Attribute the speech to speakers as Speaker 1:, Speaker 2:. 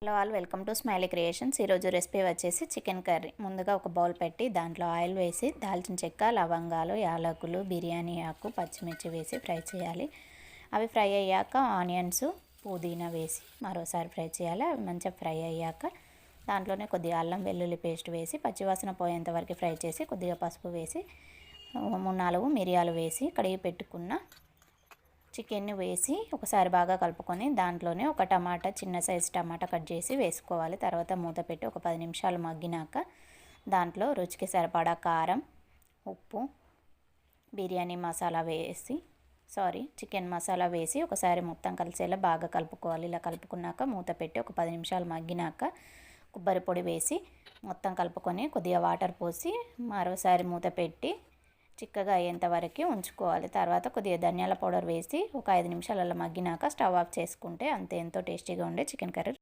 Speaker 1: Hello all, welcome to smiley creations. ఈరోజు recipe వచ్చేసి chicken curry. ముందుగా ఒక బౌల్ పెట్టి దాంట్లో ఆయిల్ వేసి దాల్చిన చెక్క, లవంగాలు, యాలకులు, బిర్యానీ ఆకు, పచ్చిమిర్చి వేసి ఫ్రై చేయాలి. అవి ఫ్రై అయ్యాక ఆనియన్స్, పుదీనా వేసి మరోసారి ఫ్రై చేయాలి. అవి మంచిగా ఫ్రై అయ్యాక దాంట్లోనే కొద్దిగా అల్లం వెల్లుల్లి పేస్ట్ వేసి పచ్చివాసన పోయేంత వరకు ఫ్రై చేసి కొద్దిగా పసుపు వేసి 3-4 మిరియాలు వేసి కడిగి పెట్టుకున్న చికెన్ని వేసి ఒకసారి బాగా కలుపుకొని దాంట్లోనే ఒక టమాటా, చిన్న సైజు టమాటా కట్ చేసి వేసుకోవాలి. తర్వాత మూత పెట్టి ఒక 10 నిమిషాలు మగ్గినాక దాంట్లో రుచికి సరిపడా కారం, ఉప్పు, బిర్యానీ మసాలా వేసి చికెన్ మసాలా వేసి ఒకసారి మొత్తం కలిసేలా బాగా కలుపుకోవాలి. ఇలా కలుపుకున్నాక మూత పెట్టి ఒక 10 నిమిషాలు మగ్గినాక కొబ్బరి పొడి వేసి మొత్తం కలుపుకొని కొద్దిగా వాటర్ పోసి మరోసారి మూత పెట్టి చిక్కగా అయ్యేంత వరకు ఉంచుకోవాలి. తర్వాత కొద్దిగా ధనియాల పౌడర్ వేసి ఒక 5 నిమిషాలలో మగ్గినాక స్టవ్ ఆఫ్ చేసుకుంటే అంతే, ఎంతో టేస్టీగా ఉండే చికెన్ కర్రీ